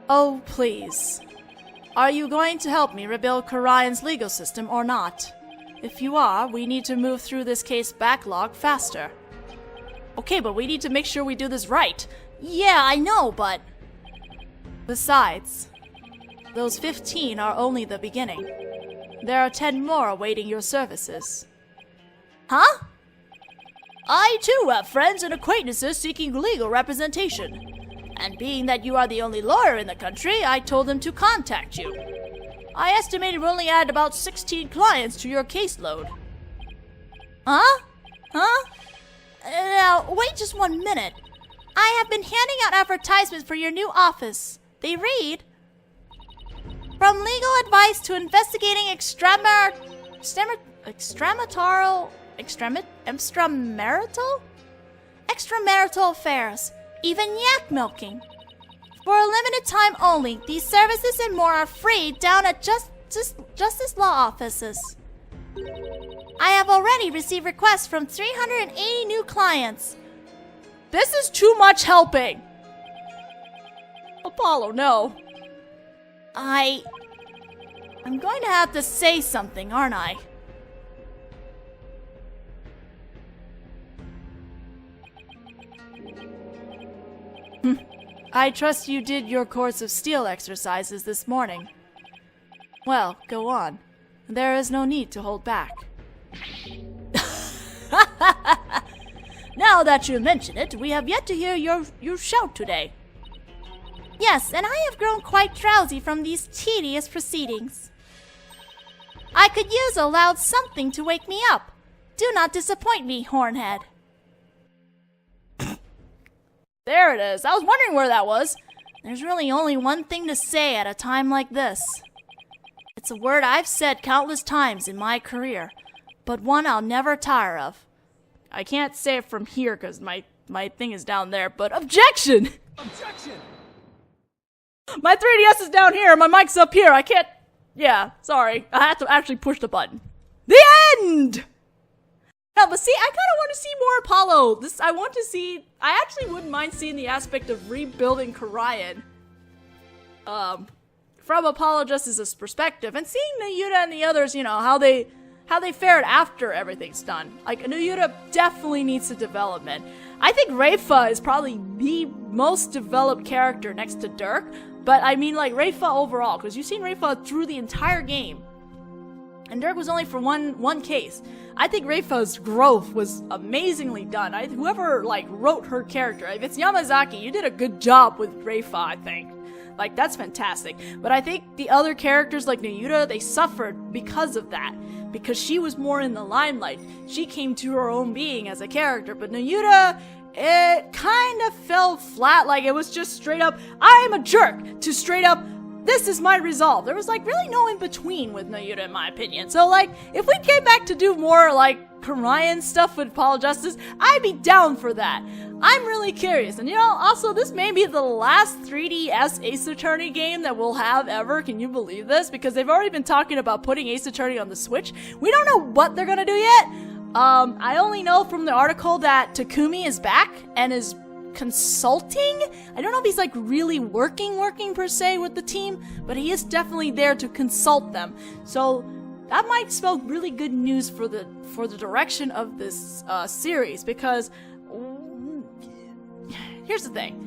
Oh, please. Are you going to help me rebuild Khura'in's legal system or not? If you are, we need to move through this case backlog faster. Okay, but we need to make sure we do this right. Yeah, I know, but... Besides, those 15 are only the beginning. There are 10 more awaiting your services. Huh? I too have friends and acquaintances seeking legal representation. And being that you are the only lawyer in the country, I told them to contact you. I estimated we only add about 16 clients to your caseload. Huh? Now, wait just 1 minute. I have been handing out advertisements for your new office. They read, from legal advice to investigating extramarital affairs, even yak milking. For a limited time only, these services and more are free down at Justice Law offices. I have already received requests from 380 new clients. This is too much helping. Apollo, no. I'm going to have to say something, aren't I? I trust you did your course of steel exercises this morning. Well, go on. There is no need to hold back. Now that you mention it, we have yet to hear your shout today. Yes, and I have grown quite drowsy from these tedious proceedings. I could use a loud something to wake me up. Do not disappoint me, Hornhead. There it is. I was wondering where that was. There's really only one thing to say at a time like this. It's a word I've said countless times in my career, but one I'll never tire of. I can't say it from here because my thing is down there, but objection! Objection! My 3DS is down here, my mic's up here, I can't... Yeah, sorry. I have to actually push the button. The end! No, but see, I kind of want to see more Apollo. I actually wouldn't mind seeing the aspect of rebuilding Khura'in. From Apollo Justice's perspective, and seeing Nayuta and the others, how they fared after everything's done. Like, Nayuta definitely needs a development. I think Reifa is probably the most developed character next to Dirk, but I mean like Reifa overall, because you've seen Reifa through the entire game. And Dirk was only for one case. I think Reifa's growth was amazingly done. Whoever like wrote her character, if it's Yamazaki, you did a good job with Reifa, I think. Like, that's fantastic. But I think the other characters like Nayuta, they suffered because of that. Because she was more in the limelight. She came to her own being as a character. But Nayuta, it kind of fell flat. Like, it was just straight up, I'm a jerk, to straight up, this is my resolve. There was, like, really no in-between with Nayuta, in my opinion. So, like, if we came back to do more, like, Khura'in stuff with Paul Justice, I'd be down for that. I'm really curious. And, you know, also, this may be the last 3DS Ace Attorney game that we'll have ever. Can you believe this? Because they've already been talking about putting Ace Attorney on the Switch. We don't know what they're gonna do yet. I only know from the article that Takumi is back and is consulting. I don't know if he's like really working per se with the team, but he is definitely there to consult them. So that might spell really good news for the direction of this series, because here's the thing.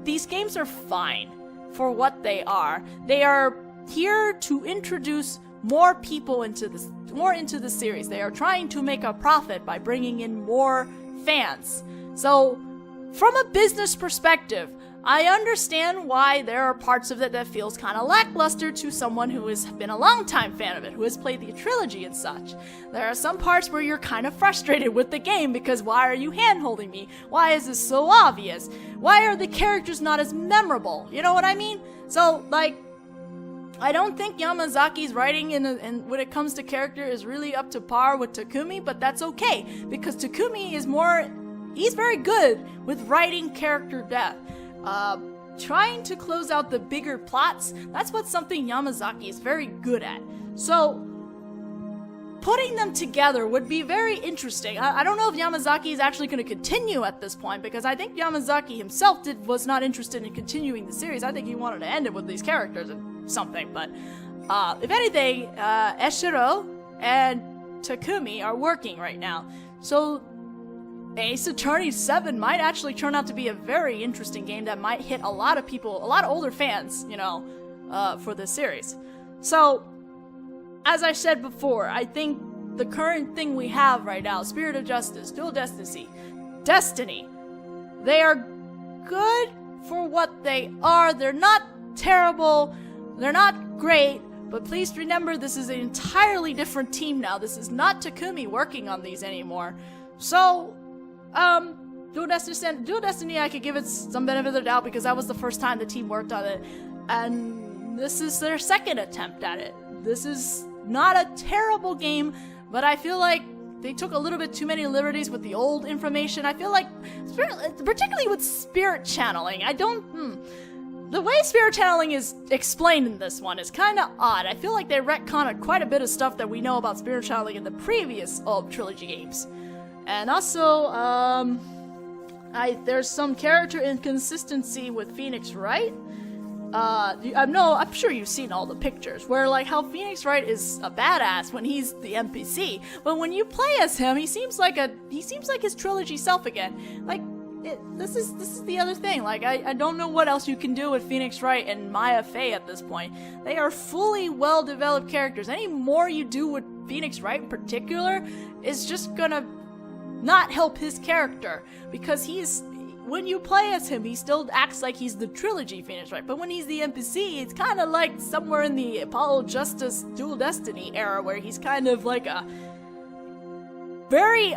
These games are fine for what they are. They are here to introduce more people into the series. They are trying to make a profit by bringing in more fans. So, from a business perspective, I understand why there are parts of it that feels kind of lackluster to someone who has been a longtime fan of it, who has played the trilogy and such. There are some parts where you're kind of frustrated with the game because why are you hand-holding me? Why is this so obvious? Why are the characters not as memorable? You know what I mean? So, like, I don't think Yamazaki's writing and when it comes to character is really up to par with Takumi, but that's okay, because Takumi is he's very good with writing character depth. Trying to close out the bigger plots, that's what something Yamazaki is very good at. So, putting them together would be very interesting. I don't know if Yamazaki is actually going to continue at this point, because I think Yamazaki himself was not interested in continuing the series. I think he wanted to end it with these characters and something, but if anything, Eshiro and Takumi are working right now. So, Ace Attorney 7 might actually turn out to be a very interesting game that might hit a lot of people, a lot of older fans, you know, for this series. So, as I said before, I think the current thing we have right now, Spirit of Justice, Dual Destiny, they are good for what they are. They're not terrible, they're not great, but please remember this is an entirely different team now. This is not Takumi working on these anymore. So, Dual Destiny, I could give it some benefit of the doubt because that was the first time the team worked on it, and this is their second attempt at it. This is not a terrible game, but I feel like they took a little bit too many liberties with the old information. I feel like, particularly with spirit channeling, the way spirit channeling is explained in this one is kind of odd. I feel like they retconned quite a bit of stuff that we know about spirit channeling in the previous trilogy games. And also, there's some character inconsistency with Phoenix Wright. I'm sure you've seen all the pictures where, like, how Phoenix Wright is a badass when he's the NPC, but when you play as him, he seems like his trilogy self again. Like, this is the other thing. Like, I don't know what else you can do with Phoenix Wright and Maya Fey at this point. They are fully well-developed characters. Any more you do with Phoenix Wright in particular is just gonna not help his character, because when you play as him, he still acts like he's the trilogy Phoenix Wright, but when he's the NPC, it's kind of like somewhere in the Apollo Justice Dual Destiny era, where he's kind of like a very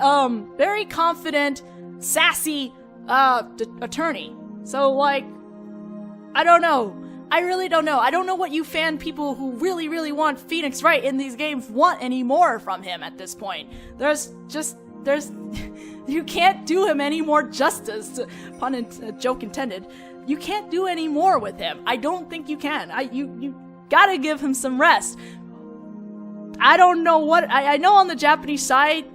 confident, sassy attorney. So, like, I don't know. I really don't know. I don't know what you fan people who really, really want Phoenix Wright in these games want anymore from him at this point. You can't do him any more justice, joke intended. You can't do any more with him. I don't think you can. You gotta give him some rest. I don't know what, I know on the Japanese side,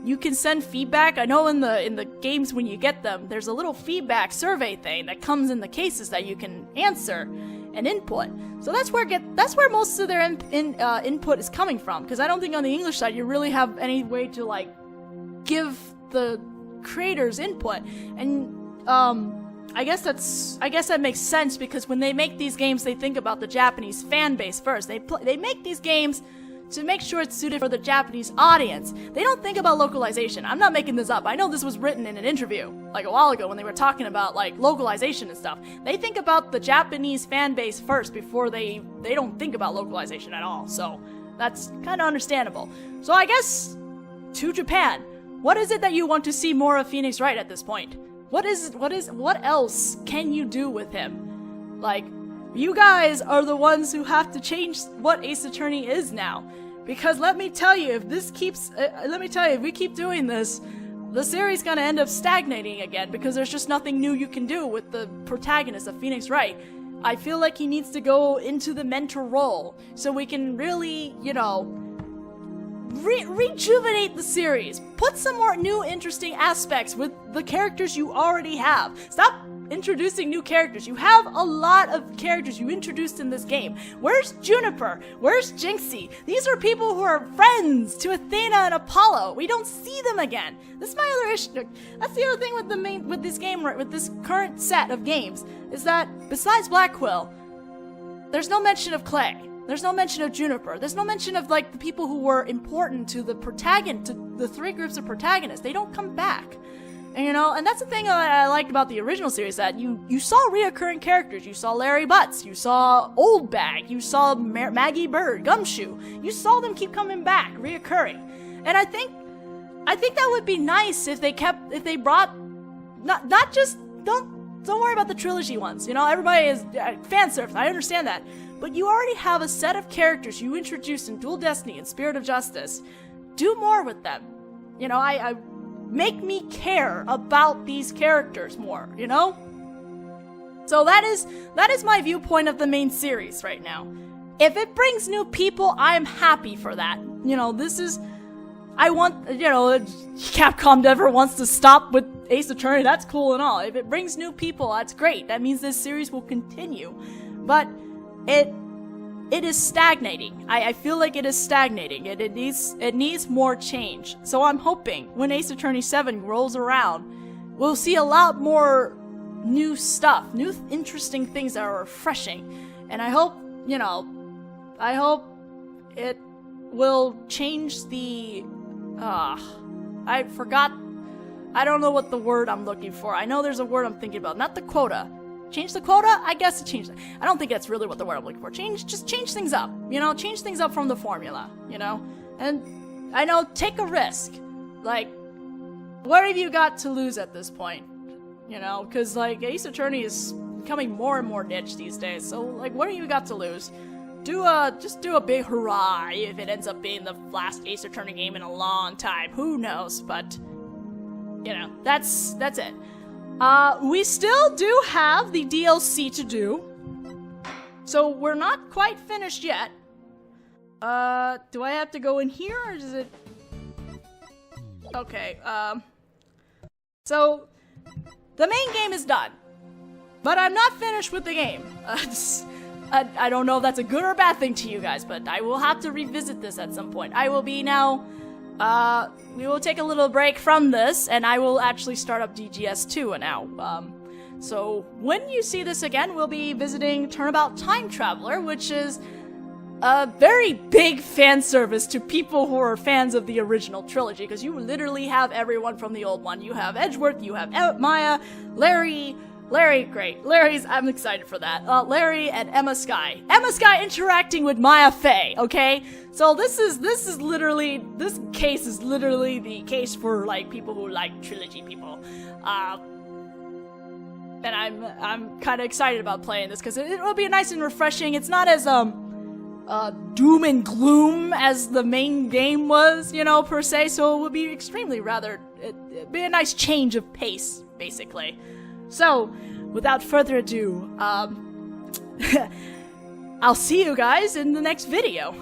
you can send feedback. I know in the games when you get them, there's a little feedback survey thing that comes in the cases that you can answer and input. So that's where most of their input is coming from, because I don't think on the English side you really have any way to, like, give the creators input. And I guess that makes sense, because when they make these games, they think about the Japanese fan base first. They make these games to make sure it's suited for the Japanese audience. They don't think about localization. I'm not making this up. I know this was written in an interview like a while ago when they were talking about like localization and stuff. They think about the Japanese fan base first before they don't think about localization at all. So that's kind of understandable. So I guess to Japan, what is it that you want to see more of Phoenix Wright at this point? What else can you do with him? Like, you guys are the ones who have to change what Ace Attorney is now. Because let me tell you, if we keep doing this, the series gonna end up stagnating again, because there's just nothing new you can do with the protagonist of Phoenix Wright. I feel like he needs to go into the mentor role, so we can really, you know, rejuvenate the series. Put some more new interesting aspects with the characters you already have. Stop introducing new characters. You have a lot of characters you introduced in this game. Where's Juniper? Where's Jinxie? These are people who are friends to Athena and Apollo. We don't see them again. This is my other issue. That's the other thing with this game, with this current set of games, is that besides Black Quill, there's no mention of Clay. There's no mention of Juniper. There's no mention of, like, the people who were important to the protagonist, to the three groups of protagonists. They don't come back. And, you know, and that's the thing that I liked about the original series, that you saw reoccurring characters. You saw Larry Butts. You saw Old Bag. You saw Maggie Bird, Gumshoe. You saw them keep coming back, reoccurring. And I think that would be nice if they brought, not just, don't worry about the trilogy ones. You know, everybody is fan service. I understand that. But you already have a set of characters you introduced in Dual Destiny and Spirit of Justice. Do more with them. You know, I make me care about these characters more, you know? So that is my viewpoint of the main series right now. If it brings new people, I'm happy for that. You know, Capcom never wants to stop with Ace Attorney, that's cool and all. If it brings new people, that's great. That means this series will continue. But it is stagnating. I feel like it is stagnating. It needs more change. So I'm hoping when Ace Attorney 7 rolls around, we'll see a lot more new stuff, new interesting things that are refreshing. And I hope it will change the I don't know what the word I'm looking for. I know there's a word I'm thinking about, not the quota. Change the quota? I guess it changed. I don't think that's really what the word I'm looking for. Just change things up. You know, change things up from the formula, you know? And I know, take a risk. Like, what have you got to lose at this point? You know, because, like, Ace Attorney is becoming more and more niche these days. So, like, what have you got to lose? Just do a big hurrah if it ends up being the last Ace Attorney game in a long time. Who knows? But, you know, that's it. We still do have the DLC to do, so we're not quite finished yet. Do I have to go in here, or is it... Okay, so, the main game is done, but I'm not finished with the game. I don't know if that's a good or bad thing to you guys, but I will have to revisit this at some point. I will be now... we will take a little break from this, and I will actually start up DGS2 now. So when you see this again, we'll be visiting Turnabout Time Traveler, which is a very big fan service to people who are fans of the original trilogy, because you literally have everyone from the old one. You have Edgeworth, you have Maya, Larry, great. I'm excited for that. Larry and Ema Skye. Ema Skye interacting with Maya Fey, okay? So this case is literally the case for, like, people who like trilogy people. And I'm kind of excited about playing this, because it will be nice and refreshing. It's not as, doom and gloom as the main game was, you know, per se, so it would be it'd be a nice change of pace, basically. So, without further ado, I'll see you guys in the next video.